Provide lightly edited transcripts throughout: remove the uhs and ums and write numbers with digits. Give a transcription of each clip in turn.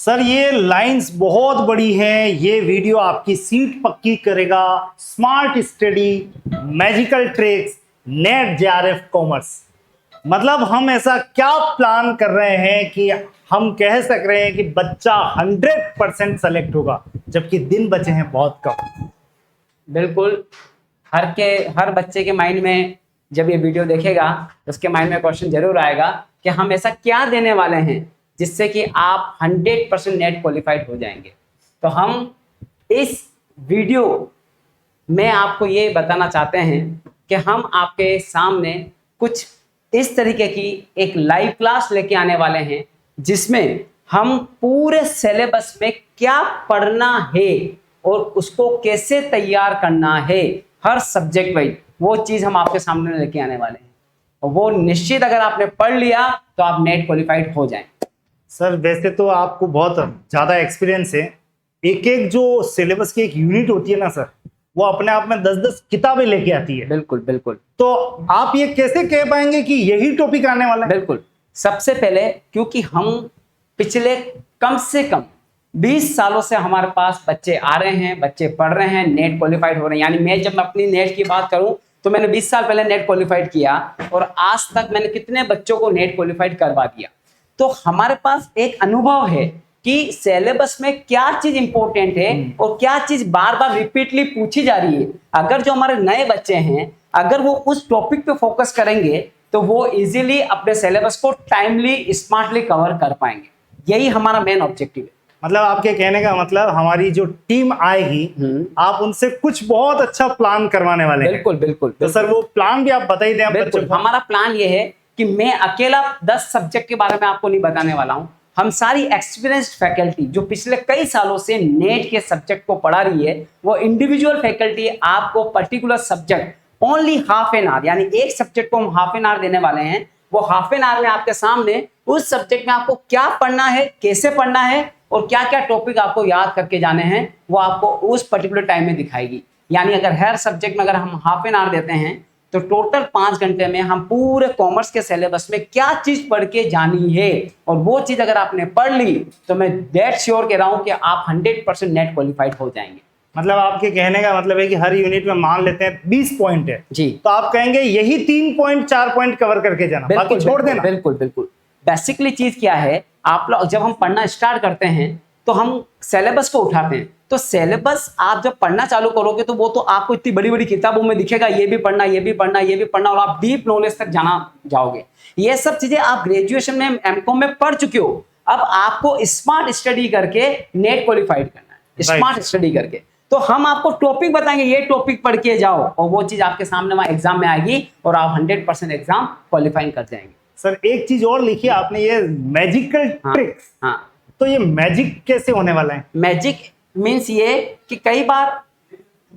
Sir ये lines बहुत बड़ी हैं, ये वीडियो आपकी सीट पक्की करेगा। Smart study, magical tricks, net JRF commerce. मतलब हम ऐसा क्या प्लान कर रहे हैं कि हम कह सक रहे हैं कि बच्चा 100% सेलेक्ट होगा, जबकि दिन बचे हैं बहुत कम। बिल्कुल। हर बच्चे के माइंड में जब ये वीडियो देखेगा उसके माइंड में क्वेश्चन जरूर आएगा कि हम ऐसा क्या देने वाले हैं जिससे कि आप 100% नेट क्वालिफाइड हो जाएंगे। तो हम इस वीडियो में आपको ये बताना चाहते हैं कि हम आपके सामने कुछ इस तरीके की एक लाइव क्लास लेके आने वाले हैं जिसमें हम पूरे सिलेबस में क्या पढ़ना है और उसको कैसे तैयार करना है, हर सब्जेक्ट वाइज वो चीज हम आपके सामने लेके आने वाले हैं। और वो निश्चित अगर आपने पढ़ लिया तो आप नेट क्वालिफाइड हो जाएं। सर वैसे तो आपको बहुत ज्यादा एक्सपीरियंस है। एक एक जो सिलेबस की एक यूनिट होती है ना सर, वो अपने आप में 10-10 किताबें लेके आती है। बिल्कुल बिल्कुल। तो आप ये कैसे कह पाएंगे कि यही टॉपिक आने वाला है? बिल्कुल। सबसे पहले क्योंकि हम पिछले कम से कम 20 सालों से हमारे पास बच्चे आ रहे हैं, बच्चे पढ़ रहे हैं, नेट क्वालिफाइड हो रहे हैं। यानी मैं जब अपनी नेट की बात करूं तो मैंने 20 साल पहले नेट क्वालिफाइड किया और आज तक मैंने कितने बच्चों को नेट क्वालिफाइड करवा दिया। तो हमारे पास एक अनुभव है कि सिलेबस में क्या चीज इंपॉर्टेंट है और क्या चीज बार बार रिपीटली पूछी जा रही है। अगर जो हमारे नए बच्चे हैं अगर वो उस टॉपिक पे फोकस करेंगे तो वो इजीली अपने सिलेबस को टाइमली स्मार्टली कवर कर पाएंगे। यही हमारा मेन ऑब्जेक्टिव है। मतलब आपके कहने का मतलब हमारी जो टीम आएगी आप उनसे कुछ बहुत अच्छा प्लान करवाने वाले हैं। बिल्कुल बिल्कुल। तो सर वो प्लान भी आप बता ही दें। बिल्कुल। हमारा प्लान ये है कि मैं अकेला 10 सब्जेक्ट के बारे में आपको नहीं बताने वाला हूं। हम सारी एक्सपीरियंस्ड फैकल्टी जो पिछले कई सालों से नेट के सब्जेक्ट को पढ़ा रही है, वो इंडिविजुअल फैकल्टी आपको particular subject only half an hour, यानी एक सब्जेक्ट को हम हाफ एन आवर देने वाले हैं। वो हाफ एन आवर में आपके सामने उस सब्जेक्ट में आपको क्या पढ़ना है, कैसे पढ़ना है और क्या क्या टॉपिक आपको याद करके जाने हैं, वो आपको उस पर्टिकुलर टाइम में दिखाएगी। यानी अगर हर सब्जेक्ट में अगर हम हाफ एन आवर देते हैं तो टोटल 5 घंटे में हम पूरे कॉमर्स के सिलेबस में क्या चीज पढ़ के जानी है और वो चीज अगर आपने पढ़ ली तो मैं डेट श्योर कह रहा हूं कि आप 100% नेट क्वालिफाइड हो जाएंगे। मतलब आपके कहने का मतलब है कि हर यूनिट में मान लेते हैं 20 पॉइंट है जी, तो आप कहेंगे यही 3 पॉइंट 4 पॉइंट कवर करके जाना, बाकी छोड़ देना। बिल्कुल बिल्कुल। बेसिकली चीज क्या है, आप लोग जब हम पढ़ना स्टार्ट करते हैं तो हम सिलेबस को उठाते हैं। तो सिलेबस आप जब पढ़ना चालू करोगे तो वो तो आपको इतनी बड़ी बड़ी किताबों में दिखेगा, ये भी पढ़ना, ये भी पढ़ना, ये भी पढ़ना, और आप डीप नॉलेज तक जाना जाओगे। ये सब चीजें आप ग्रेजुएशन में एमकॉम में पढ़ चुके हो। अब आपको स्मार्ट स्टडी करके नेट क्वालिफाइड करना है, स्मार्ट स्टडी करके। तो हम आपको टॉपिक बताएंगे, ये टॉपिक पढ़ के जाओ, और वो चीज आपके सामने वहां एग्जाम में आएगी और आप 100% एग्जाम क्वालिफाई कर जाएंगे। सर एक चीज और लिखी आपने, ये मैजिकल ट्रिक्स। हाँ, तो ये मैजिक कैसे होने वाला है? मैजिक मीन्स ये कि कई बार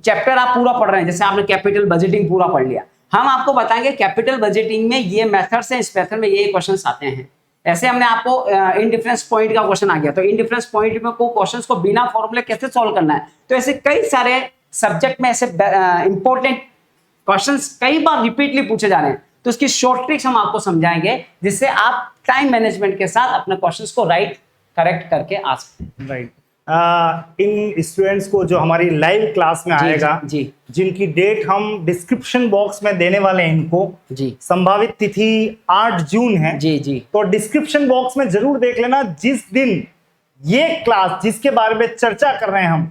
चैप्टर आप पूरा पढ़ रहे हैं, जैसे आपने कैपिटल बजटिंग पूरा पढ़ लिया, हम आपको बताएंगे कैपिटल बजटिंग में ये मेथड्स हैं, इस मेथड में ये क्वेश्चंस आते हैं। ऐसे हमने आपको इनडिफरेंस पॉइंट का क्वेश्चन आ गया तो इनडिफरेंस पॉइंट में को क्वेश्चंस को बिना फॉर्मूले कैसे सॉल्व करना है। तो ऐसे कई सारे सब्जेक्ट में ऐसे इंपॉर्टेंट क्वेश्चंस कई बार रिपीटली पूछे जा रहे हैं, तो उसकी शॉर्ट ट्रिक्स हम आपको समझाएंगे जिससे आप टाइम मैनेजमेंट के साथ अपने क्वेश्चंस को करेक्ट करके आ सकते हैं। राइट। इन स्टूडेंट्स को जो हमारी लाइव क्लास में आएगा जी, जिनकी डेट हम डिस्क्रिप्शन बॉक्स में देने वाले हैं इनको जी, संभावित तिथि 8 जून है। जी जी। तो डिस्क्रिप्शन बॉक्स में जरूर देख लेना, जिस दिन ये क्लास जिसके बारे में चर्चा कर रहे हैं हम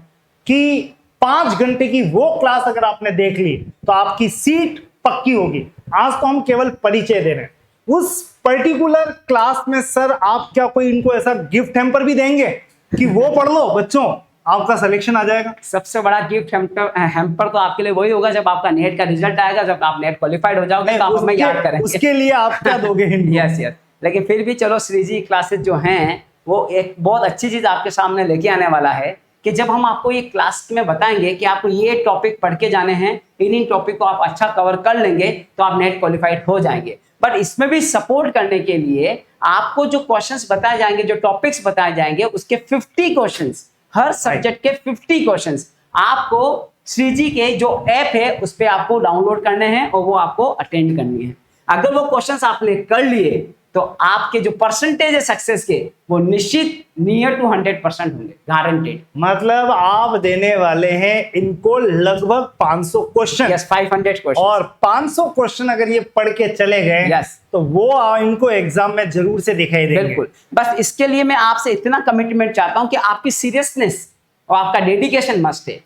कि 5 घंटे की वो क्लास अगर आपने देख ली तो आपकी सीट पक्की होगी। आज तो हम केवल परिचय दे रहे हैं, उस पर्टिकुलर क्लास में सर आप क्या कोई इनको ऐसा गिफ्ट हैम्पर भी देंगे कि वो पढ़ लो बच्चों, आपका सिलेक्शन आ जाएगा? सबसे बड़ा गिफ्ट हैम्पर तो आपके लिए वही होगा जब आपका नेट का रिजल्ट आएगा, जब आप नेट क्वालिफाइड हो जाओगे तो आप हमें याद करेंगे। उसके लिए आप क्या दोगे? Yes yes. लेकिन फिर भी चलो, श्रीजी क्लासेस जो हैं वो एक बहुत अच्छी चीज आपके सामने लेके आने वाला है कि जब हम आपको ये क्लास में बताएंगे कि आपको ये टॉपिक पढ़ के जाने हैं, इन टॉपिक को आप अच्छा कवर कर लेंगे तो आप नेट क्वालिफाइड हो जाएंगे। बट इसमें भी सपोर्ट करने के लिए आपको जो क्वेश्चंस बताए जाएंगे, जो टॉपिक्स बताए जाएंगे, उसके 50 क्वेश्चंस, हर सब्जेक्ट के 50 क्वेश्चंस आपको श्रीजी के जो ऐप है उस पर आपको डाउनलोड करने हैं और वो आपको अटेंड करनी है। अगर वो क्वेश्चंस आपने कर लिए तो आपके जो परसेंटेज है सक्सेस के वो निश्चित नियर टू 100% होंगे, गारंटेड। मतलब आप देने वाले हैं इनको लगभग 500 क्वेश्चन। Yes, 500 question. और 500 क्वेश्चन अगर ये पढ़ के चले गए Yes. तो वो इनको एग्जाम में जरूर से दिखाई देंगे। बिल्कुल, बस इसके लिए मैं आपसे इतना कमिटमेंट चाहता हूं कि आपकी सीरियसनेस और आपका डेडिकेशन मस्ट है।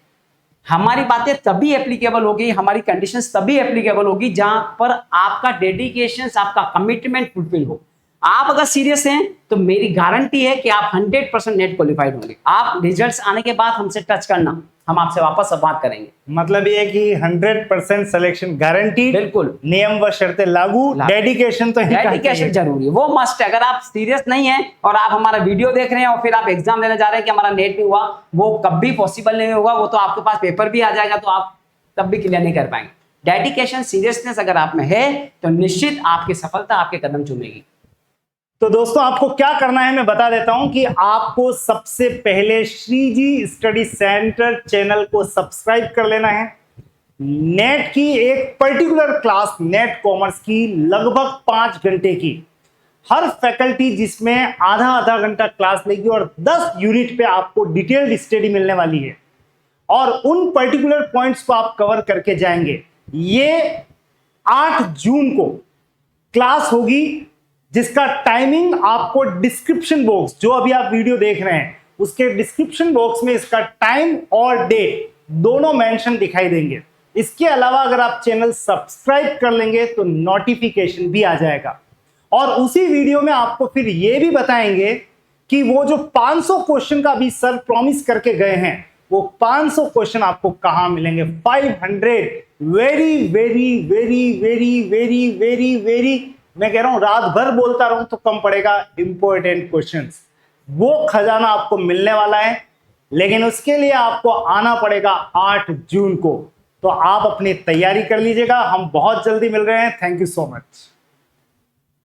हमारी बातें तभी एप्लीकेबल होगी, हमारी कंडीशंस तभी एप्लीकेबल होगी जहां पर आपका डेडिकेशन, आपका कमिटमेंट फुलफिल हो। आप अगर सीरियस हैं तो मेरी गारंटी है कि आप 100% नेट क्वालिफाइड होंगे। आप रिजल्ट्स आने के बाद हमसे टच करना, हम आपसे वापस बात करेंगे। मतलब ये कि 100% सिलेक्शन गारंटी, बिल्कुल, नियम व शर्तें लागू, डेडिकेशन तो डेडिकेशन जरूरी है, वो मस्ट है। अगर आप सीरियस नहीं है और आप हमारा वीडियो देख रहे हैं और फिर आप एग्जाम देने जा रहे हैं कि हमारा नेट नहीं हुआ, वो कभी पॉसिबल नहीं होगा। वो तो आपके पास पेपर भी आ जाएगा तो आप तब भी क्लियर नहीं कर पाएंगे। डेडिकेशन, सीरियसनेस अगर आप में है तो निश्चित आपकी सफलता आपके कदम चूमेगी। तो दोस्तों आपको क्या करना है मैं बता देता हूं कि आपको सबसे पहले श्रीजी स्टडी सेंटर चैनल को सब्सक्राइब कर लेना है। नेट की एक पर्टिकुलर क्लास, नेट कॉमर्स की लगभग 5 घंटे की, हर फैकल्टी जिसमें आधा आधा घंटा क्लास लेगी और 10 यूनिट पे आपको डिटेल्ड स्टडी मिलने वाली है और उन पर्टिकुलर पॉइंट्स को आप कवर करके जाएंगे। ये 8 जून को क्लास होगी जिसका टाइमिंग आपको डिस्क्रिप्शन बॉक्स, जो अभी आप वीडियो देख रहे हैं उसके डिस्क्रिप्शन बॉक्स में इसका टाइम और डेट दोनों मेंशन दिखाई देंगे। इसके अलावा अगर आप चैनल सब्सक्राइब कर लेंगे तो नोटिफिकेशन भी आ जाएगा और उसी वीडियो में आपको फिर ये भी बताएंगे कि वो जो 500 क्वेश्चन का अभी सर प्रॉमिस करके गए हैं वो 500 क्वेश्चन आपको कहां मिलेंगे। 500 very very very very very very very, मैं कह रहा हूं रात भर बोलता रहूं तो कम पड़ेगा, इंपॉर्टेंट क्वेश्चंस, वो खजाना आपको मिलने वाला है। लेकिन उसके लिए आपको आना पड़ेगा 8 जून को। तो आप अपनी तैयारी कर लीजिएगा। हम बहुत जल्दी मिल रहे हैं। Thank you so much.